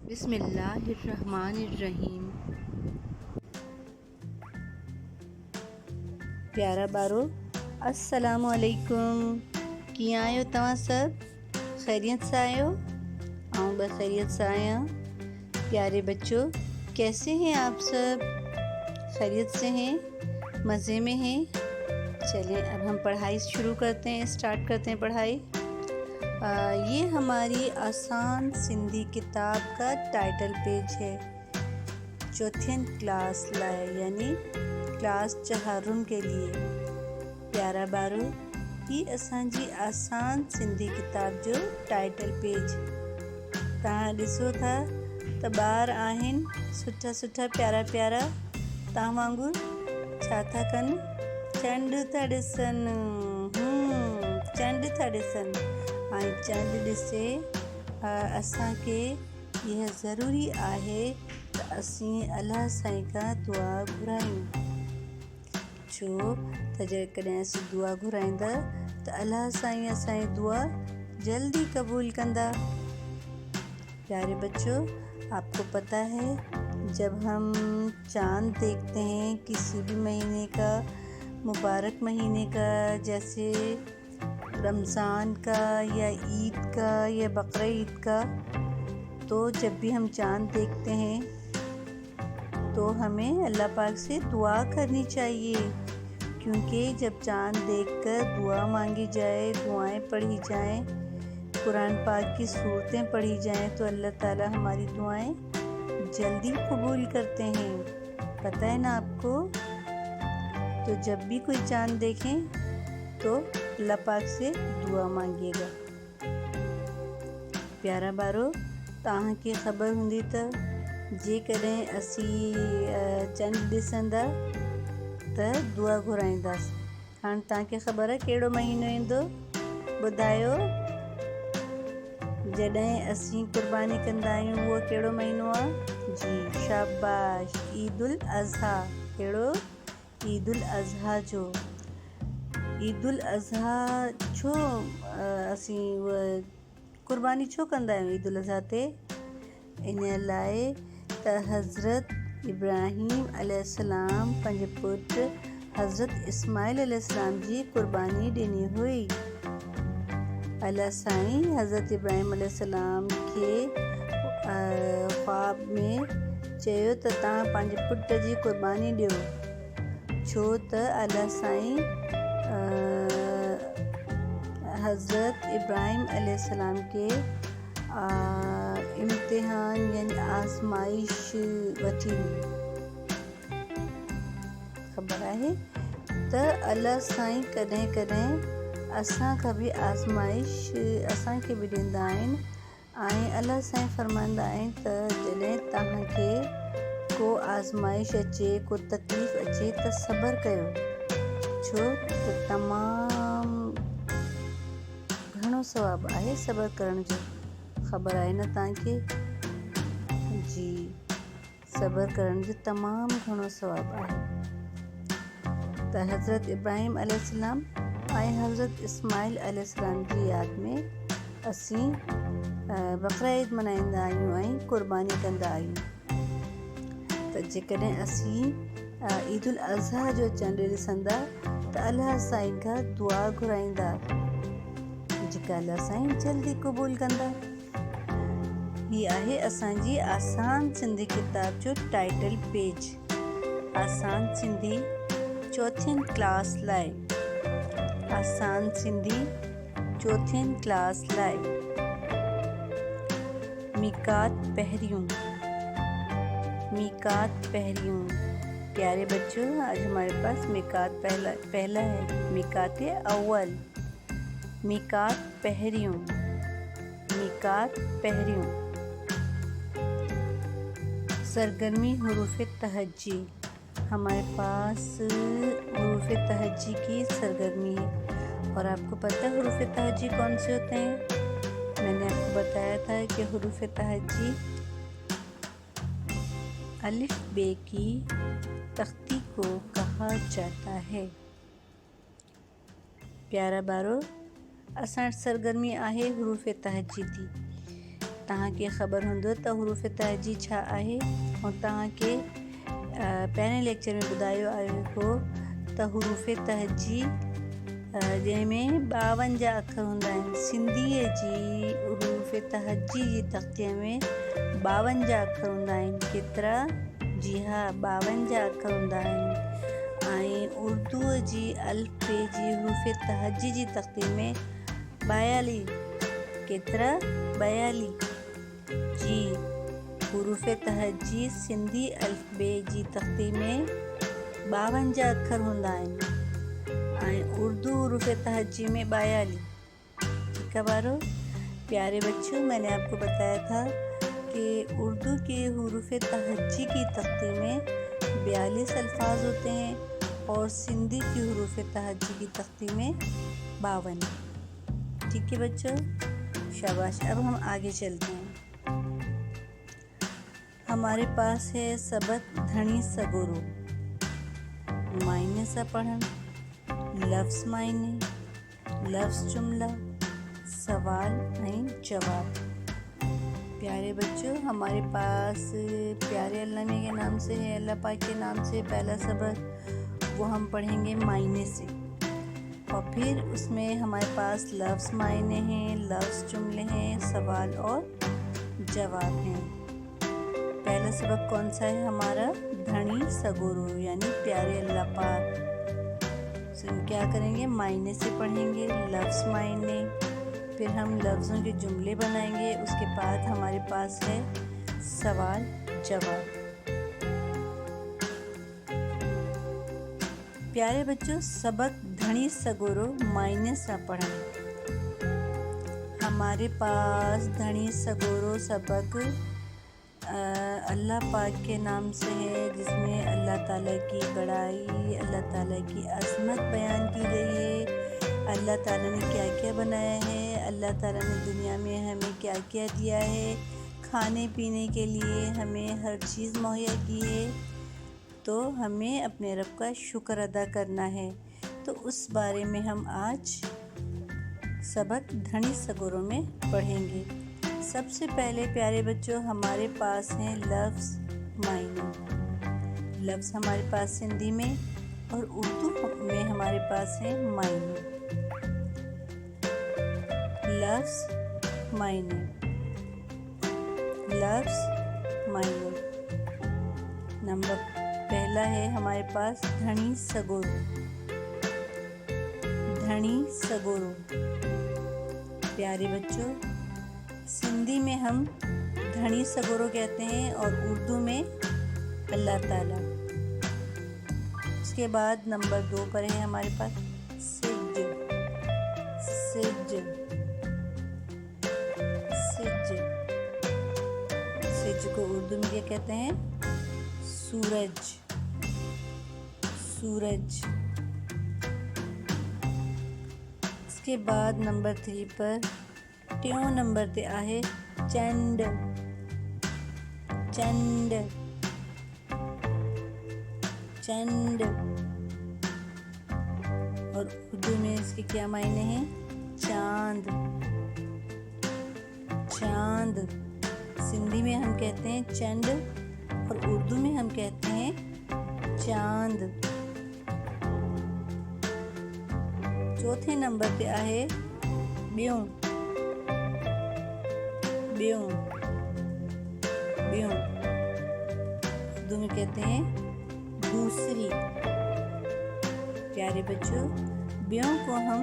बिस्मिल्लाहिर्रहमानिर्रहीम। प्यारा बारो अस्सलामु अलैकुम। कीअं आहियो तव्हां सभु? खैरियत सां आहियो? आऊं बि खैरियत सां आहियां। प्यारे बच्चों, कैसे हैं आप सब? खैरियत से हैं? मज़े में हैं? चलें अब हम पढ़ाई शुरू करते हैं, स्टार्ट करते हैं पढ़ाई। ये हमारी आसान सिंधी किताब का टाइटल पेज है। चौथीन क्लास लाए यानी क्लास चहारुन के लिए। प्यारा बारो, ये असांजी आसान सिंधी किताब जो टाइटल पेज तव्हां ॾिसो था त ॿार आहिनि सुठा सुठा प्यारा प्यारा तव्हां वांगुरु छा था कनि? चंड था ॾिसनि। चंड था ॾिसनि। ऐं चंड ॾिसे असांखे इहा ज़रूरी आहे त असीं अलाह साईं खां दुआ घुरायूं। छो त जेकॾहिं असीं दुआ घुराईंदा त अलाह साईं असांजी दुआ जल्दी क़बूल कंदा। प्यारे बच्चों, आपको पता है जब हम चांद देखते हैं किसी भी महीने का, मुबारक महीने का, जैसे रमज़ान का या ईद का या बकरा ईद का, तो जब भी हम चांद देखते हैं तो हमें अल्लाह पाक से दुआ करनी चाहिए। क्योंकि जब चांद देखकर दुआ मांगी जाए, दुआएं पढ़ी जाएं, कुरान पाक की सूरतें पढ़ी जाएं तो अल्लाह ताला हमारी दुआएं जल्दी कबूल करते हैं। पता है ना आपको? तो जब भी कोई चांद देखें तो अल्लाह पाक से दुआ मांगिएगा। प्यारा बारो, तव्हांखे ख़बर हूंदी त जेकॾहिं असीं चंड ॾिसंदा त दुआ घुराईंदासीं। हाणे तव्हांखे ख़बर आहे कहिड़ो महीनो ईंदो? ॿुधायो। जॾहिं असीं क़ुर्बानी कंदा आहियूं उहो कहिड़ो महीनो आहे? जी शाबाश, ईद उल अज़हा। कहिड़ो? ईद उल अज़हा जो। ईद उल अज़हा छो असीं क़ुर्बानी छो कंदा आहियूं ईद उल अज़हा ते? इन लाइ त हज़रत इब्राहीम अलैहिस्सलाम पंहिंजे पुटु हज़रत इस्माइल अलैहिस्सलाम जी क़ुर्बानी ॾिनी हुई। अल्लाह साईं हज़रत इब्राहीम अलैहिस्सलाम खे ख्वाब में चयो त तव्हां पंहिंजे पुट जी क़ुर्बानी ॾियो। छो त अल्लाह साईं हज़रत इब्राहीम अलैहिस्सलाम के इम्तिहान यानी आज़माइश वठी हुई। ख़बर आहे त अल्लाह साईं कॾहिं कॾहिं असां खां बि आज़माइश असांखे बि ॾींदा आहिनि। ऐं अल्लाह साईं फरमाईंदा आहिनि त जॾहिं तव्हांखे को आज़माइश अचे, को तकलीफ़ अचे त सब्र कयो। छो त तमामु घणो सवाबु आहे सब्र करण जो। ख़बर आहे न तव्हांखे? जी, सब्र करण जो तमामु घणो सवाबु आहे। त हज़रत इब्राहीम अलैहिस्सलाम ऐं हज़रत इस्माइल अलैहिस्सलाम जी यादि में असीं बकरा ईद मल्हाईंदा आहियूं ऐं क़ुर्बानी कंदा आहियूं। त जेकॾहिं असीं ईद उल अज़हा जो चंड ॾिसंदा त अल्लाह साईं खां दुआ घुराईंदा, जेका अल्लाह साईं जल्दी क़बूल कंदा। हीअ आहे असांजी आसान सिंधी किताब जो टाइटल पेज। आसान सिंधी चौथीन क्लास लाइ। आसान सिंधी चौथीन क्लास लाइ। मीकात पहिरियों। मीकात पहिरियों। प्यारे बच्चों, आज हमारे पास मीकात पहला है। मीकात अव्वल। मीकात पहिरियों। मीकात पहिरियों। सरगर्मी हुरूफ़ तहज्जी। हमारे पास हुरूफ़ तहज्जी की सरगर्मी है। और आपको पता है हुरूफ़ तहज्जी कौन से होते हैं? मैंने आपको बताया था कि हुरूफ़ तहज्जी अलिफ बे की तख्ती को कहा जाता है। प्यारा बारो, असां सरगर्मी आहे हुरूफ़ तहज्जी जी। तव्हांखे ख़बर हूंदो त हुरूफ़ तहजी छा आहे ऐं तव्हांखे पहिरें लेक्चर में ॿुधायो हो त हुरूफ़ तहजी जंहिंमें 52 अखर हूंदा आहिनि। सिंधीअ जी हुरूफ़ तहजी जी तख़्तीअ में 52 अखर हूंदा आहिनि। केतिरा? जी हा, 52 अखर हूंदा आहिनि। ऐं उर्दूअ जी अल्फ़बे जी हुरूफ़ तहजी जी तख़्ती में 42। केतिरा? 42 जी। हुरूफ़ तहजी सिंधी अल्फ़बे जी तख़्ती में 52 अखर हूंदा आहिनि ऐं उर्दू हुरूफ़ तहजी में 42। ठीक है बारो प्यारे बच्चों, मैंने आपको बताया था कि उर्दू के हुरूफ़ तहजी की तख़्ती में 42 अल्फाज होते हैं और सिंधी की हुरूफ़ तहजी की तख़्ती में 52। ठीक है बच्चों, शाबाश। अब हम आगे चलते हैं। हमारे पास है सबक धणी सगोरो। मायने सा पढ़न, लफ्ज़ मायने, लफ्ज़ जुमला, सवाल ऐं जवाब। प्यारे बच्चों, हमारे पास प्यारे अल्लाह मियां के नाम से है, अल्लाह पाक के नाम से पहला सबक वो हम पढ़ेंगे मायने से, और फिर उसमें हमारे पास लफ्ज़ मायने हैं, लफ्ज़ जुमले हैं, सवाल और जवाब हैं। पहला सबक कौन सा है हमारा? धणी सगोरो, यानी प्यारे अल्लाह पाक। हम क्या करेंगे? मायने से पढ़ेंगे, लफ्ज़ मायने, फिर हम लफ्ज़ों के जुमले बनाएंगे, उसके बाद हमारे पास है सवाल जवाब। प्यारे बच्चों, सबक धणी सगोरो मायने सा पढ़ें। हमारे पास धणी सगोरो सबक अल्लाह पाक के नाम से है, जिसमें अल्लाह ताला की बड़ाई, अल्लाह ताला की अज़मत बयान की गई है। अल्लाह ताला ने क्या क्या बनाया है, अल्लाह ताला ने दुनिया में हमें क्या क्या दिया है, खाने पीने के लिए हमें हर चीज़ मुहैया की है, तो हमें अपने रब का शुक्र अदा करना है। तो उस बारे में हम आज सबक धणी सगोरो में पढ़ेंगे। सबसे पहले प्यारे बच्चों, हमारे पास हैं लफ्ज़ मायने। लफ्ज़ हमारे पास सिंधी में और उर्दू में हमारे पास है मायने। लफ्ज़ मायने, लफ्ज़ मायने। नंबर पहला है हमारे पास धणी सगोरो। धणी सगोरो प्यारे बच्चों, सिंधी में हम धणी सगोरो कहते हैं और उर्दू में अल्लाह ताला। उसके बाद नंबर 2 पर है हमारे पास सिज। सिज, सिज, सिज को उर्दू में क्या कहते हैं? सूरज, सूरज। इसके बाद नंबर 3 पर टियों नंबर ते आहे चंड। चंड, चंड। और उर्दू में इसके क्या मायने हैं? चांद, चांद। सिंधी में हम कहते हैं चंड और उर्दू में हम कहते हैं चांद। चौथे नंबर पे आहे ॿियों। ॿियों, ॿियों उर्दू में कहते हैं दूसरी। प्यारे बच्चों, ॿियों को हम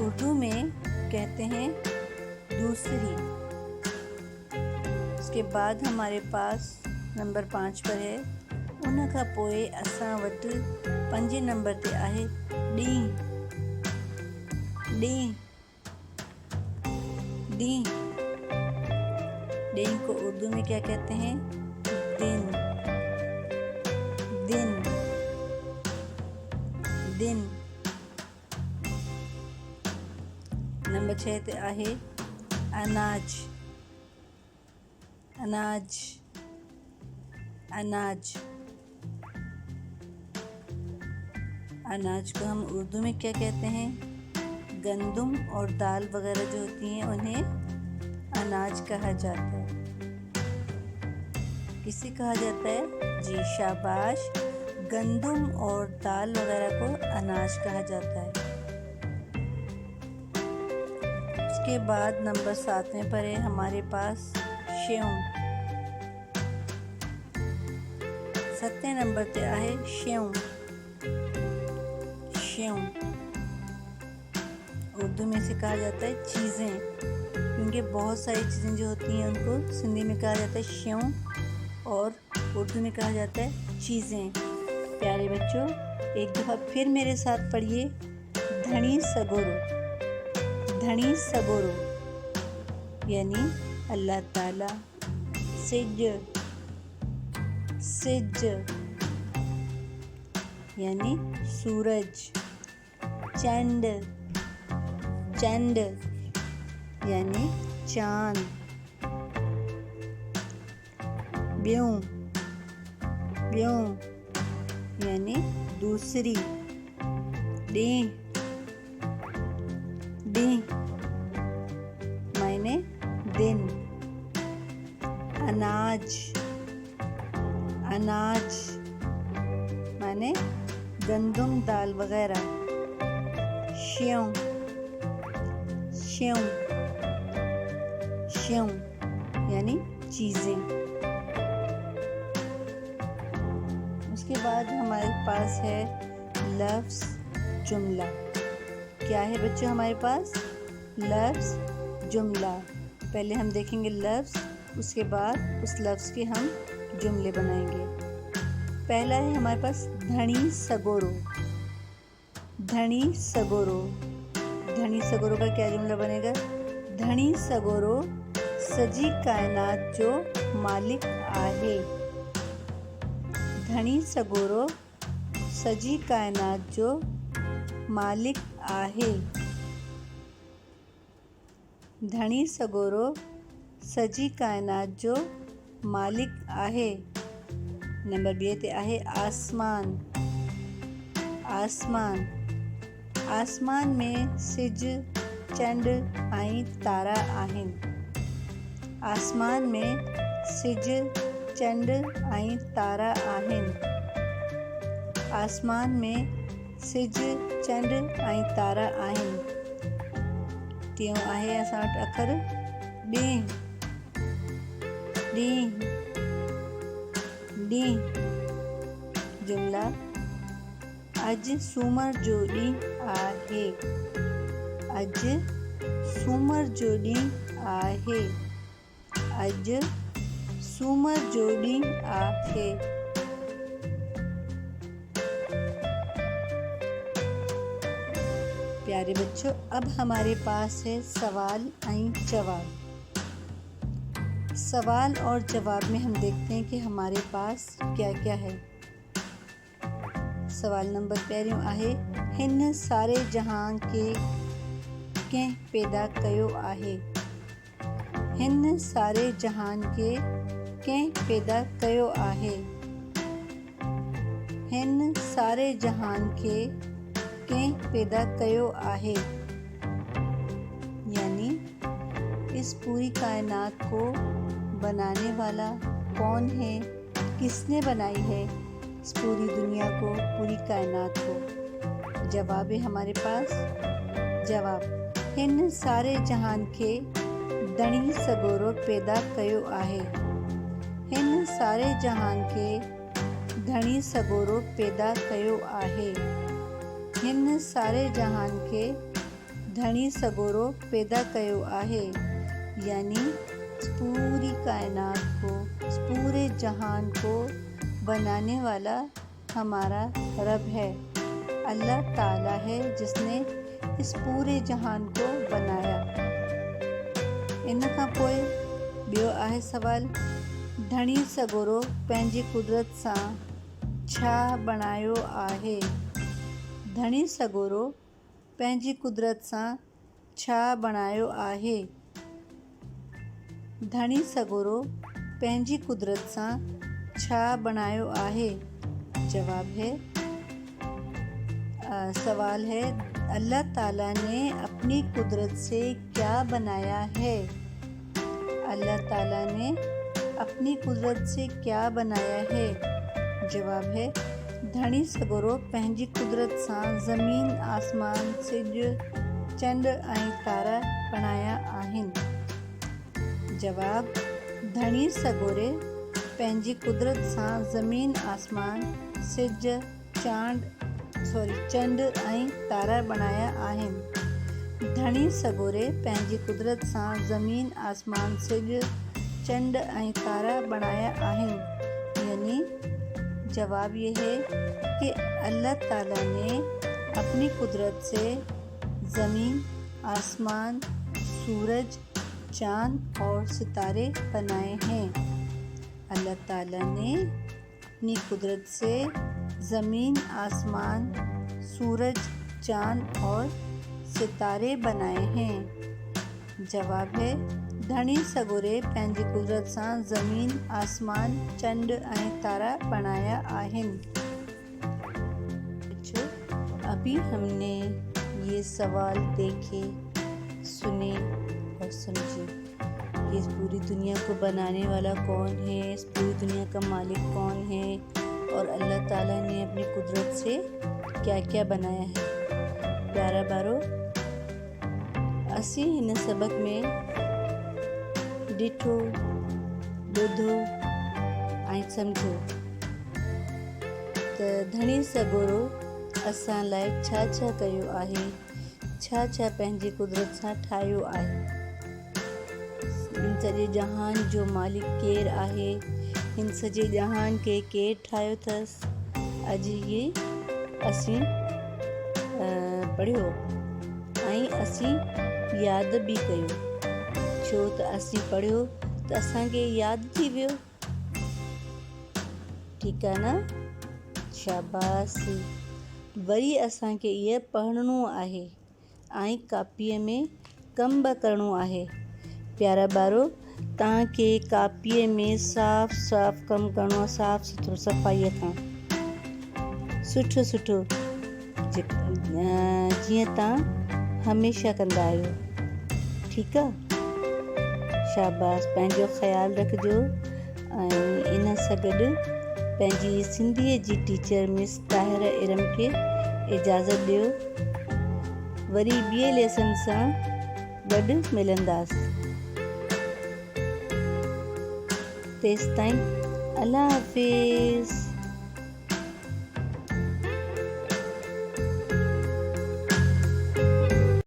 उर्दू में कहते हैं दूसरी। उसके बाद हमारे पास नंबर 5 पर है, उन खां पोइ असां वटि 5 नंबर ते आहे ॾींहुं। ॾींहुं, ॾींहुं। दिन को उर्दू में क्या कहते हैं? दिन, दिन, दिन। नंबर 6 ते आहे अनाज। अनाज, अनाज। अनाज को हम उर्दू में क्या कहते हैं? गंदम और दाल वगैरह जो होती हैं उन्हें अनाज कहा जाता है? किसे कहा जाता है? जी शाबाश, गंदम और दाल वगैरह को अनाज कहा जाता है। उसके बाद नंबर 7 में पर है हमारे पास शेव। 7वें नंबर पे आहे शेव। शेव उर्दू में से कहा जाता है चीज़ें, क्योंकि बहुत सारी चीज़ें जो होती हैं उनको सिंधी में कहा जाता है शेव और उर्दू में कहा जाता है चीज़ें। प्यारे बच्चों, एक दफ़ा फिर मेरे साथ पढ़िए धनी सगोरो। धनी सगोरो यानी अल्लाह ताला, सिज सिज यानी सूरज, चंद चंद यानी चांद, ब्यों ब्यों यानी दूसरी, डी डी मायने दिन, अनाज अनाज माने गंदम दाल वगैरह, शेव शेव शेव यानी चीज़ें। उसके बाद हमारे पास है लफ्ज़ जुमला। क्या है बच्चों हमारे पास? लफ्ज़ जुमला। पहले हम देखेंगे लफ्ज़, उसके बाद उस लफ्ज़ के हम जुमले बनाएंगे। पहला है हमारे पास धनी सगोरो। धनी सगोरो, धनी सगोरो का क्या जुमला बनेगा? धनी सगोरो सजी कायनात जो मालिक आहे। धनी सगोरो सजी कायनात जो मालिक आहे। धनी सगोरो सजी कायनात जो मालिक आहे। नंबर 2 ते आहे आसमान। आसमान आसमान में सिज चंड ऐं तारा आहिनि। आसमान में सिज चंड ऐं तारा आहिनि। आसमान में सिज चंड ऐं तारा आहिनि। टियों आहे असां वटि अखर ॾींहुं। ॾींहुं ॾींहुं जुमला अॼु सूमर जो ॾींहुं आहे। अॼु सूमर जो ॾींहुं आहे। अॼु सूमर जो ॾींहुं आहे। प्यारे बच्चों, अब हमारे पास है सवाल ऐं जवाब। सवाल और जवाब में हम देखते हैं कि हमारे पास क्या क्या है। सवाल नंबर पहिरियों आहे हिन सारे जहान के कंहिं पैदा कयो आहे। हिन सारे जहान के कंहिं पैदा कयो आहे। हिन सारे जहान के कंहिं पैदा कयो आहे यानी इस पूरी कायनात को बनाने वाला कौन है, किसने बनाई है इस पूरी दुनिया को, पूरी कायनात को। जवाब है हमारे पास, जवाब हिन सारे जहान के धनी सगोरो पैदा कयो आहे। हिन सारे जहान के धनी सगोरो पैदा कयो आहे। हिन सारे जहान के धनी सगोरो पैदा कयो आहे यानी इस पूरी कायनात को, इस पूरे जहान को बनाने वाला हमारा रब है, अल्लाह ताला है जिसने इस पूरे जहान को बनाया। इन खां पोइ ॿियो आहे सवाल धनी सगोरो पंहिंजी कुदरत सां छा बणायो आहे। धनी सगोरो पंहिंजी कुदरत सां छा बणायो आहे। धनी सगोरो पंहिंजी कुदरत सां छा बणायो आहे। जवाब है सवाल है अल्लाह ताला ने अपनी कुदरत से क्या बनाया है। अल्लाह ताला ने अपनी कुदरत से क्या बनाया है? जवाब है, धणी सगोरो पंहिंजी कुदरत सां ज़मीन आसमान सिज चंड ऐं तारा बणाया आहिनि। जवाब, धणी सगोरे पंहिंजी कुदरत सां ज़मीन आसमान सिज चंड ऐं तारा बणाया आहिनि। धणी सगोरे पंहिंजी कुदरत सां ज़मीन आसमान सिज चंड ऐं तारा बणाया आहिनि। यानी जवाब ये है कि अल्लाह ताला ने अपनी कुदरत से ज़मीन, आसमान, सूरज, चाँद और सितारे बनाए हैं। अल्लाह ताला ने अपनी कुदरत से ज़मीन, आसमान, सूरज, चाँद और सितारे बनाए हैं। जवाब है, धणी सगोरे पंहिंजी कुदरत सां ज़मीन, आसमान, चंड ऐं तारा बणाया आहिनि। अभी हमने ये सवाल देखे, सुने और समझे कि इस पूरी दुनिया को बनाने वाला कौन है, इस पूरी दुनिया का मालिक कौन है और अल्लाह ताला ने अपनी कुदरत से क्या क्या बनाया है। प्यारा बारो, असीं हिन सबक में ॾिठो, ॿुधो ऐं सम्झो त धणी सगोरो असां लाइ छा छा कयो आहे, छा छा पंहिंजी कुदरत सां ठाहियो आहे। हिन सॼे जहान जो मालिक केरु आहे, हिन सॼे जहान खे केरु ठाहियो अथसि, अॼु इहे असीं पढ़ियो ऐं असीं यादि बि कयो। छो त असीं पढ़ियो त असांखे यादि थी वियो। ठीकु आहे न? शाबाश। वरी असांखे इहा पढ़णो आहे ऐं कापीअ में कमु बि करिणो आहे। प्यारा ॿारो, तव्हांखे कापीअ में साफ़ साफ़ कमु करिणो आहे, साफ़ सुथरो, सफ़ाईअ सां, सुठो सुठो, जीअं तव्हां हमेशह कंदा आहियो। ठीकु आहे? शाबाश। पंहिंजो ख़्यालु रखिजो ऐं इन सां गॾु पंहिंजी सिंधीअ जी टीचर मिस ताहिरा इरम खे इजाज़त ॾियो। वरी ॿिए लेसन सां गॾु मिलंदासीं। तेसिताईं अल्लाह हाफ़िज़।